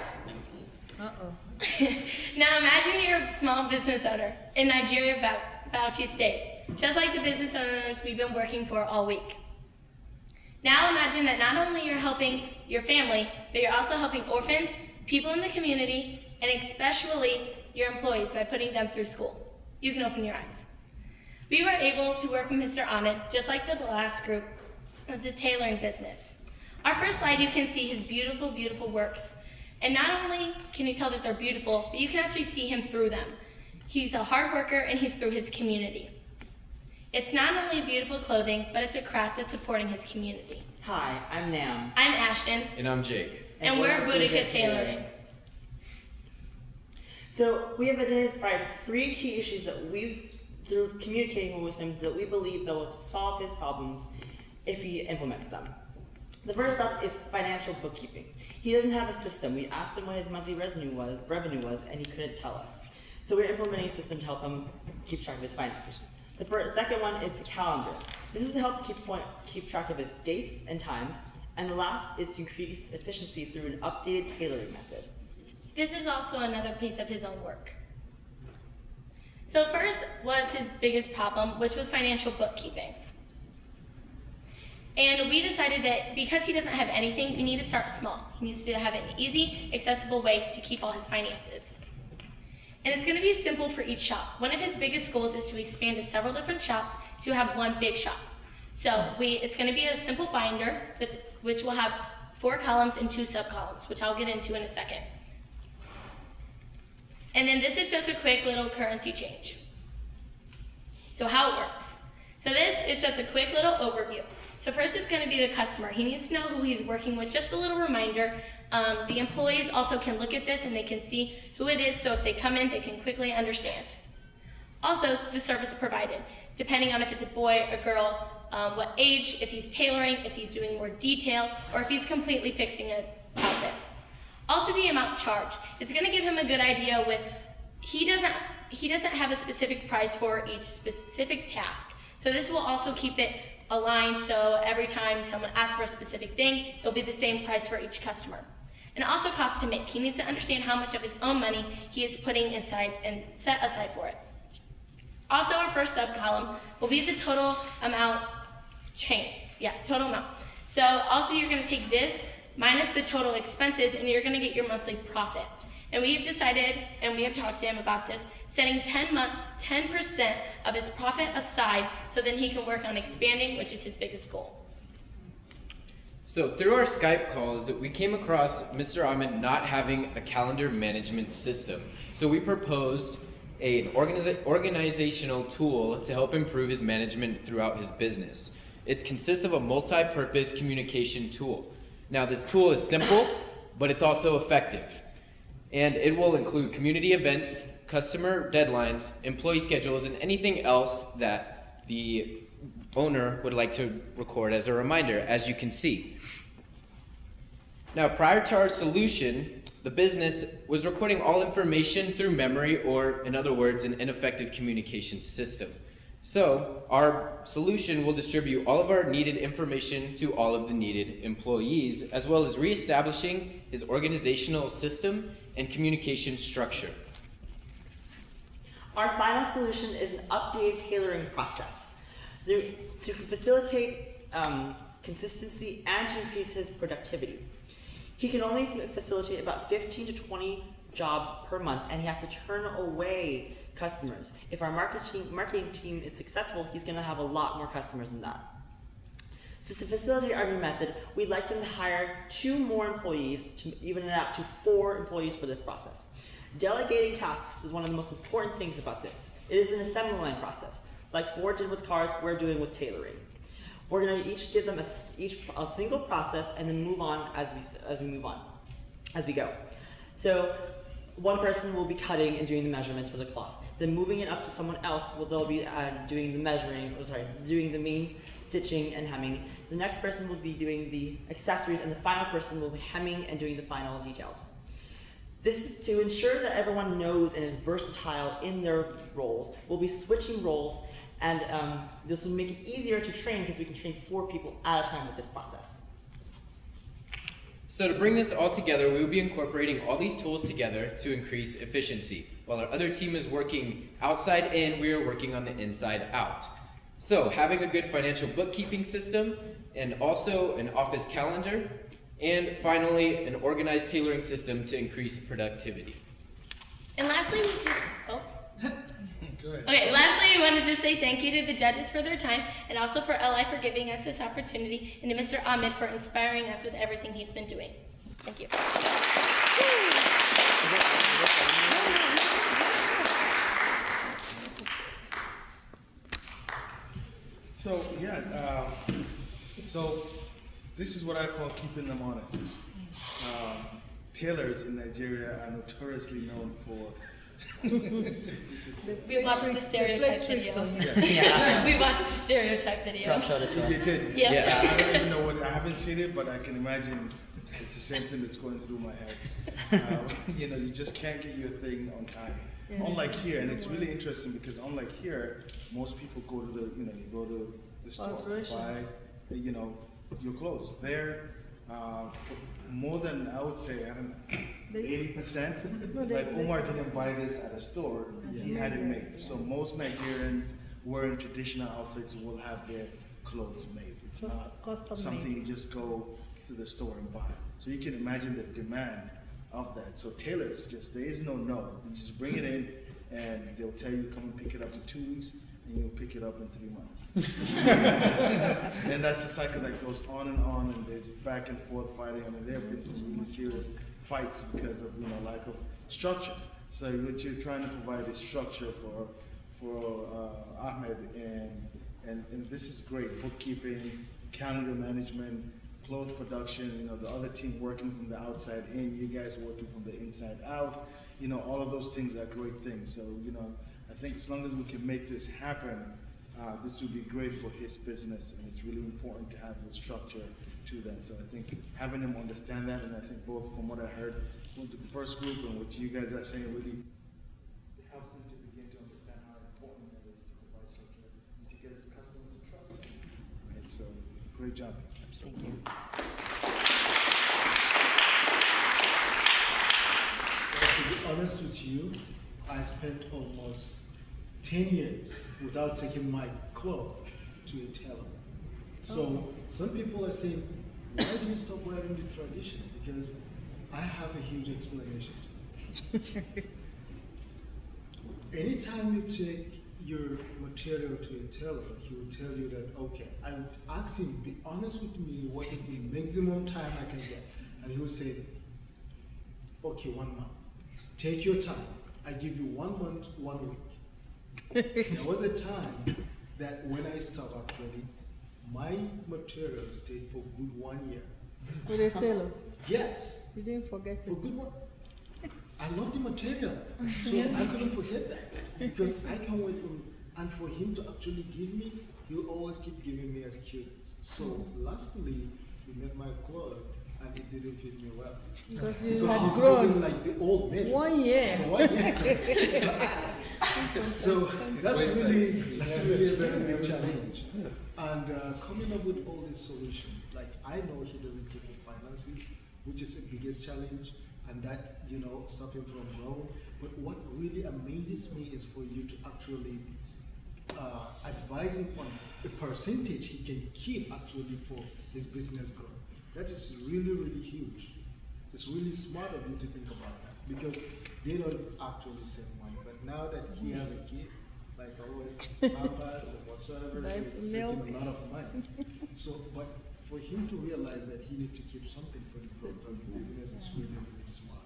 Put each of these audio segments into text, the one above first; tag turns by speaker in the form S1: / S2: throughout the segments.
S1: eyes.
S2: Uh-oh.
S1: Now imagine you're a small business owner in Nigeria, Bauchi State, just like the business owners we've been working for all week. Now imagine that not only you're helping your family, but you're also helping orphans, people in the community, and especially your employees by putting them through school. You can open your eyes. We were able to work with Mr. Ahmed, just like the last group, with this tailoring business. Our first slide, you can see his beautiful, beautiful works. And not only can you tell that they're beautiful, but you can actually see him through them. He's a hard worker and he's through his community. It's not only beautiful clothing, but it's a craft that's supporting his community.
S3: Hi, I'm Nam.
S1: I'm Ashton.
S4: And I'm Jake.
S1: And we're Boudica Tailoring.
S3: So we have identified 3 key issues that through communicating with him, that we believe that will solve his problems if he implements them. The first up is financial bookkeeping. He doesn't have a system. We asked him what his monthly revenue was, and he couldn't tell us. So we're implementing a system to help him keep track of his finances. The second one is the calendar. This is to help keep track of his dates and times. And the last is to increase efficiency through an updated tailoring method.
S1: This is also another piece of his own work. So first was his biggest problem, which was financial bookkeeping. And we decided that because he doesn't have anything, we need to start small. He needs to have an easy, accessible way to keep all his finances. And it's going to be simple for each shop. One of his biggest goals is to expand to several different shops to have one big shop. So it's going to be a simple binder which will have 4 columns and 2 subcolumns, which I'll get into in a second. And then this is just a quick little currency change. So how it works. So this is just a quick little overview. So first it's going to be the customer. He needs to know who he's working with, just a little reminder. The employees also can look at this and they can see who it is, so if they come in, they can quickly understand. Also, the service provided, depending on if it's a boy or girl, what age, if he's tailoring, if he's doing more detail, or if he's completely fixing an outfit. Also the amount charged. It's going to give him a good idea with, he doesn't have a specific price for each specific task. So this will also keep it aligned, so every time someone asks for a specific thing, it'll be the same price for each customer. And also cost to make. He needs to understand how much of his own money he is putting inside and set aside for it. Also, our first subcolumn will be the total amount total amount. So also you're going to take this minus the total expenses and you're going to get your monthly profit. And we have decided, and we have talked to him about this, setting 10% of his profit aside so then he can work on expanding, which is his biggest goal.
S4: So through our Skype calls, we came across Mr. Ahmed not having a calendar management system. So we proposed an organizational tool to help improve his management throughout his business. It consists of a multi-purpose communication tool. Now this tool is simple, but it's also effective. And it will include community events, customer deadlines, employee schedules, and anything else that the owner would like to record as a reminder, as you can see. Now, prior to our solution, the business was recording all information through memory, or in other words, an ineffective communication system. So our solution will distribute all of our needed information to all of the needed employees, as well as reestablishing his organizational system and communication structure.
S3: Our final solution is an updated tailoring process to facilitate consistency and to increase his productivity. He can only facilitate about 15 to 20 jobs per month, and he has to turn away customers. If our marketing team is successful, he's going to have a lot more customers than that. So to facilitate our new method, we'd like to hire 2 more employees to even it out to 4 employees for this process. Delegating tasks is one of the most important things about this. It is an assembly line process. Like Ford did with cars, we're doing with tailoring. We're going to each give them a single process and then move on as we go. So one person will be cutting and doing the measurements for the cloth. Then moving it up to someone else, they'll be doing the main stitching and hemming. The next person will be doing the accessories, and the final person will be hemming and doing the final details. This is to ensure that everyone knows and is versatile in their roles. We'll be switching roles, and this will make it easier to train because we can train 4 people at a time with this process.
S4: So to bring this all together, we will be incorporating all these tools together to increase efficiency. While our other team is working outside in, we are working on the inside out. So having a good financial bookkeeping system, and also an office calendar, and finally, an organized tailoring system to increase productivity.
S1: And lastly, we just, oh.
S2: Go ahead.
S1: Okay, lastly, we wanted to say thank you to the judges for their time, and also for LI for giving us this opportunity, and to Mr. Ahmed for inspiring us with everything he's been doing. Thank you.
S2: So yeah, so this is what I call keeping them honest. Tailors in Nigeria are notoriously known for.
S1: We watched the stereotype video.
S3: Yeah.
S1: We watched the stereotype video.
S3: Rob showed it to
S2: You
S3: us.
S2: did.
S1: Yep.
S4: Yeah.
S2: I don't even know what. I haven't seen it, but I can imagine it's the same thing that's going through my head. You know, you just can't get your thing on time. Unlike here, and it's really interesting because unlike here, most people go to the, you go to the store, buy, your clothes. There, more than I would say, I don't know, 80%. Like Omar didn't buy this at a store; he had it made. So most Nigerians wearing traditional outfits will have their clothes made. It's not something you just go to the store and buy. So you can imagine the demand of that. So tailors, there is no. You just bring it in and they'll tell you come and pick it up in 2 weeks and you'll pick it up in 3 months. And that's a cycle that goes on and there's back and forth fighting. I mean, there have been some really serious fights because of lack of structure. So what you're trying to provide is structure for Ahmed, and this is great. Bookkeeping, calendar management, clothes production, the other team working from the outside in, you guys working from the inside out, all of those things are great things. So, I think as long as we can make this happen, this would be great for his business, and it's really important to have the structure to that. So I think having him understand that, and I think both from what I heard with the first group and what you guys are saying, really it helps him to begin to understand how important it is to provide structure and to get his customers to trust him. Right, so great job.
S3: Thank you.
S5: To be honest with you, I spent almost 10 years without taking my clothes to a tailor. So some people are saying, why do you stop wearing the tradition? Because I have a huge explanation to it. Anytime you take your material to a tailor, he will tell you that, okay, I would ask him, be honest with me, what is the maximum time I can get? And he will say, okay, 1 month. Take your time. I give you 1 month, 1 week. There was a time that when I stopped actually, my material stayed for good 1 year.
S6: With a tailor.
S5: Yes,
S6: You didn't forget
S5: for
S6: it.
S5: good 1. I love the material, so I couldn't forget that because I can't wait for him. And for him to actually give me, he'll always keep giving me excuses. So lastly, he made my clothes and it didn't fit me well.
S6: Because you
S5: Because
S6: had
S5: he's looking
S6: grown
S5: like the old man.
S6: 1 year.
S5: 1 year. So that's really a very big challenge. And coming up with all these solutions, like I know he doesn't keep the finances, which is the biggest challenge, and that stop him from growing. But what really amazes me is for you to actually advise him on the percentage he can keep actually for his business growth. That is really, really huge. It's really smart of you to think about that because they don't actually save money. But now that he has a kid, like always, papas and whatsoever, so it's saving a lot of money. So, but for him to realize that he needs to keep something for the growth of the business is really, really smart.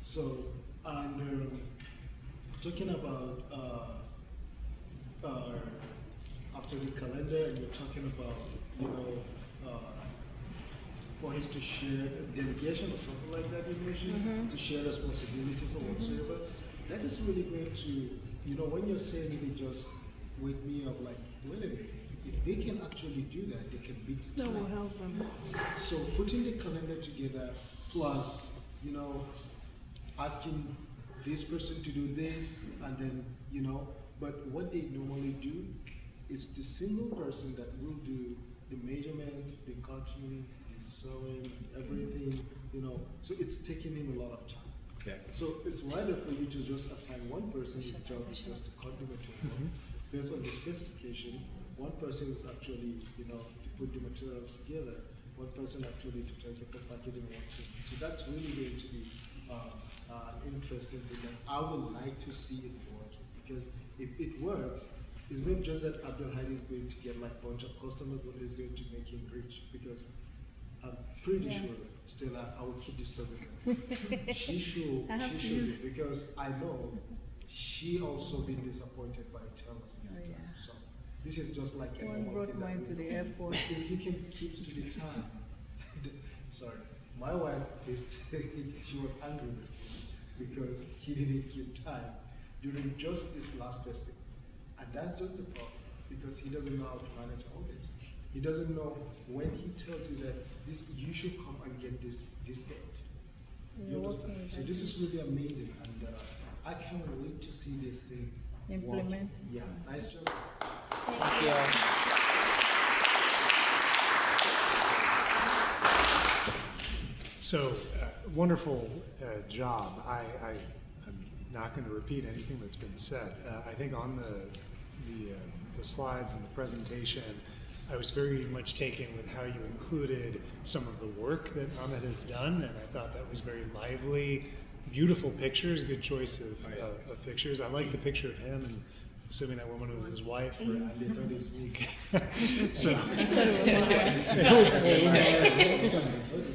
S5: So, and talking about after the calendar, and you're talking about for him to share a delegation or something like that you mentioned, to share responsibilities or whatsoever. That is really going to, when you're saying it, just wake me up like, wait a minute, if they can actually do that, they can beat the
S6: That will
S5: time.
S6: help them.
S5: So putting the calendar together, plus, asking this person to do this, and then, but what they normally do is the single person that will do the measurement, the cutting, the sewing, everything, so it's taking him a lot of time.
S4: Exactly.
S5: So it's rather for you to just assign one person whose job is just to cut the material. Based on the specification, one person is actually, to put the materials together, one person actually to take it for packaging, one to. So that's really going to be an interesting thing that I would like to see it work. Because if it works, it's not just that Abdul Hadi is going to get like a bunch of customers, but it's going to make him rich. Because I'm pretty sure, Stella, I will keep disturbing her. She should be, because I know she also been disappointed by tailors many times. So this is just like a
S6: One
S5: normal
S6: brought
S5: thing that
S6: mine
S5: we
S6: to the
S5: know.
S6: airport.
S5: If he can keep to the time. Sorry, my wife is she was angry with me because he didn't keep time during just this last festival, and that's just the problem because he doesn't know how to manage all this. He doesn't know when he tells you that you should come and get this date. You understand? So this is really amazing, and I can't wait to see this thing
S6: Implement.
S5: working. Yeah, nice job.
S3: Thank you.
S7: So, wonderful job. I'm not going to repeat anything that's been said. I think on the slides and the presentation, I was very much taken with how you included some of the work that Ahmed has done, and I thought that was very lively, beautiful pictures, good choice of pictures. I like the picture of him, and assuming that woman was his wife.
S5: And they thought it's me.
S7: So,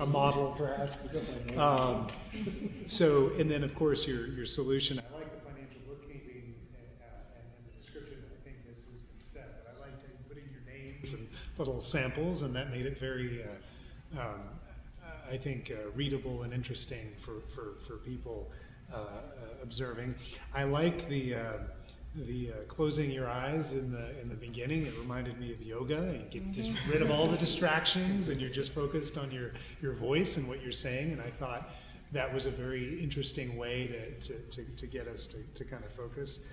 S7: a model, perhaps.
S5: Because I know.
S7: So, and then of course your solution. I like the financial bookkeeping and the description. I think this has been said, but I like putting your names and little samples, and that made it very, I think, readable and interesting for people observing. I liked the closing your eyes in the beginning. It reminded me of yoga, and you get rid of all the distractions, and you're just focused on your voice and what you're saying. And I thought that was a very interesting way to get us to kind of focus.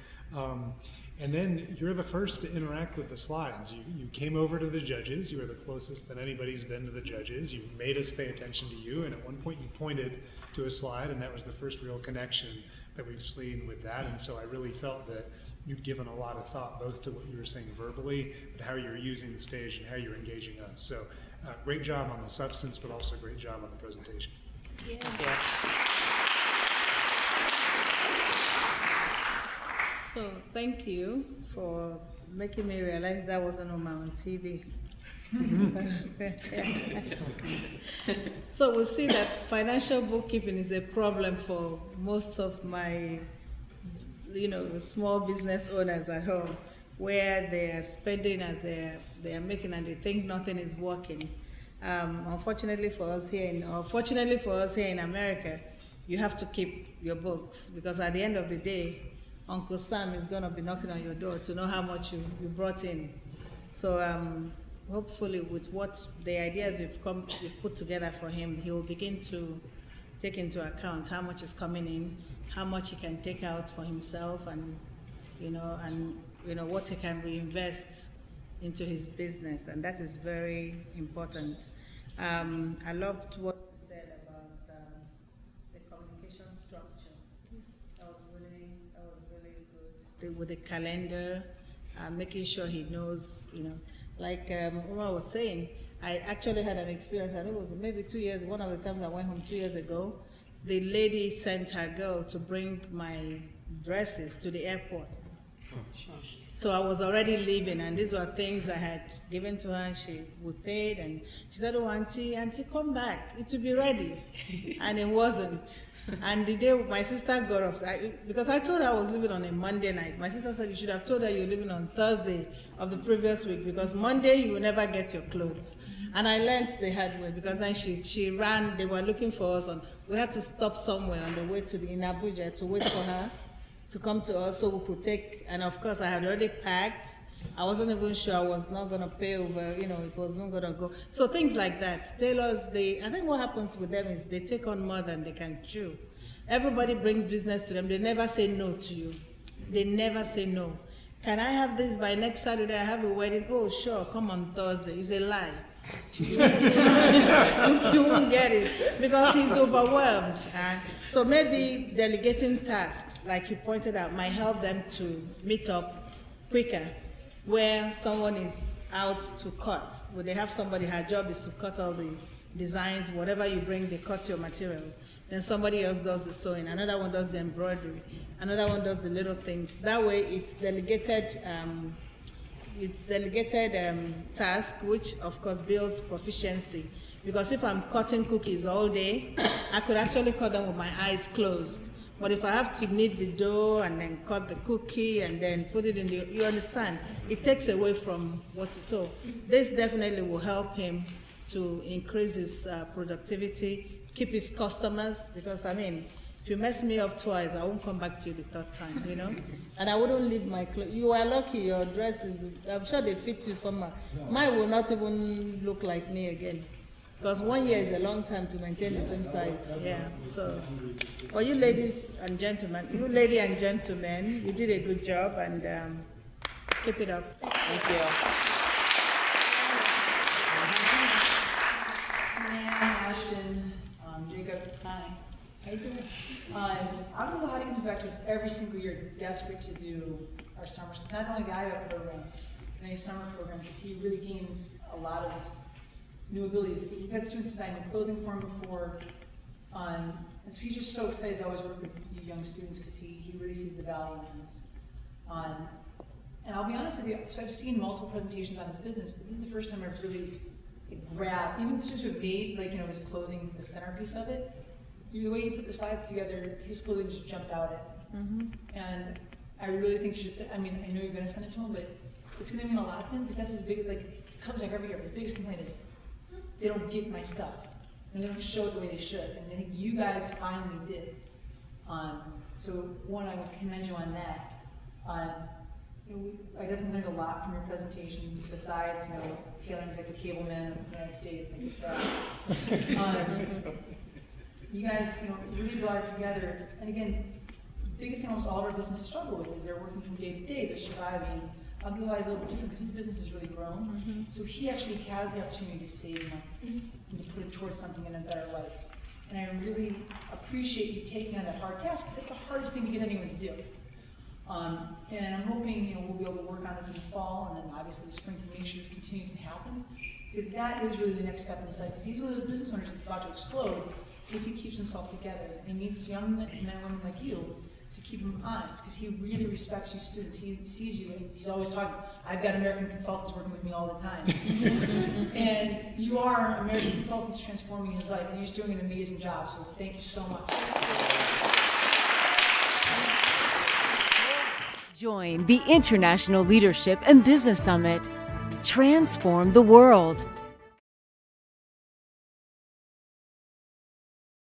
S7: And then you're the first to interact with the slides. You came over to the judges. You were the closest that anybody's been to the judges. You made us pay attention to you, and at one point you pointed to a slide, and that was the first real connection that we've seen with that. And so I really felt that you'd given a lot of thought both to what you were saying verbally, but how you're using the stage and how you're engaging us. So great job on the substance, but also great job on the presentation.
S6: So thank you for making me realize that wasn't on TV. So we see that financial bookkeeping is a problem for most of my, small business owners at home, where they are spending as they are making, and they think nothing is working. Fortunately for us here in America, you have to keep your books, because at the end of the day, Uncle Sam is going to be knocking on your door to know how much you brought in. So hopefully with what the ideas you've put together for him, he will begin to take into account how much is coming in, how much he can take out for himself, and what he can reinvest into his business, and that is very important. I loved what you said about the communication structure. That was really good. With the calendar, making sure he knows, like Umar was saying, I actually had an experience, and it was maybe 2 years, one of the times I went home 2 years ago, the lady sent her girl to bring my dresses to the airport. So I was already leaving, and these were things I had given to her, and we paid, and she said, "Oh, auntie, come back, it will be ready." And it wasn't. And the day my sister got up, because I told her I was leaving on a Monday night, my sister said, "You should have told her you're leaving on Thursday of the previous week, because Monday you will never get your clothes." And I learned the hard way, because then she ran, they were looking for us, and we had to stop somewhere on the way in Abuja to wait for her to come to us so we could take, and of course I had already packed. I wasn't even sure I was not going to pay over, it wasn't going to go. So things like that. Tailors, I think what happens with them is they take on more than they can chew. Everybody brings business to them. They never say no to you. They never say no. Can I have this by next Saturday? I have a wedding. Oh, sure, come on Thursday. It's a lie. You won't get it because he's overwhelmed. And so maybe delegating tasks, like you pointed out, might help them to meet up quicker. Where someone is out to cut, where they have somebody, her job is to cut all the designs, whatever you bring, they cut your materials. Then somebody else does the sewing, another one does the embroidery, another one does the little things. That way it's delegated task, which of course builds proficiency. Because if I'm cutting cookies all day, I could actually cut them with my eyes closed. But if I have to knead the dough and then cut the cookie and then put it in the, you understand, it takes away from what you, so this definitely will help him to increase his productivity, keep his customers, because I mean, if you mess me up twice, I won't come back to you the third time, you know? And I wouldn't leave my clothes. You are lucky, your dress is, I'm sure they fit you somehow. Mine will not even look like me again. Because 1 year is a long time to maintain the same size. Yeah, so for you ladies and gentlemen, you did a good job and keep it up.
S3: Thank you.
S8: Ashton, Jacob, hi. How you doing? I don't know how he comes back to us every single year, desperate to do our summer, not only the IO program, but any summer program, because he really gains a lot of new abilities. We've had students design new clothing for him before, and so he's just so excited to always work with you young students because he really sees the value in this. And I'll be honest with you, so I've seen multiple presentations on his business, but this is the first time I've really grabbed, even the students who have made, like, his clothing, the centerpiece of it, the way he put the slides together, his clothing just jumped out at me. And I really think you should say, I mean, I know you're gonna send it to him, but it's gonna mean a lot to him, because that's his biggest, like, it comes like every year, but the biggest complaint is, they don't get my stuff, and they don't show it the way they should, and I think you guys finally did. So one, I would commend you on that. I definitely learned a lot from your presentation, besides, tailoring's like the cable man of the United States, and that. You guys, really brought it together, and again, the biggest thing almost all of our businesses struggle with is they're working from day to day, they're surviving. Abdullah is a little bit different because his business has really grown, so he actually has the opportunity to save money and to put it towards something in a better life. And I really appreciate you taking on that hard task, because that's the hardest thing to get anyone to do. And I'm hoping we'll be able to work on this in the fall, and then obviously the spring, to make sure this continues to happen, because that is really the next step in his life. Because he's one of those business owners that's about to explode if he keeps himself together. And he needs young men and women like you to keep him honest, because he really respects you students. He sees you, and he's always talking. I've got American consultants working with me all the time. And you are American consultants transforming his life, and you're just doing an amazing job, so thank you so much.
S9: Join the International Leadership and Business Summit. Transform the world.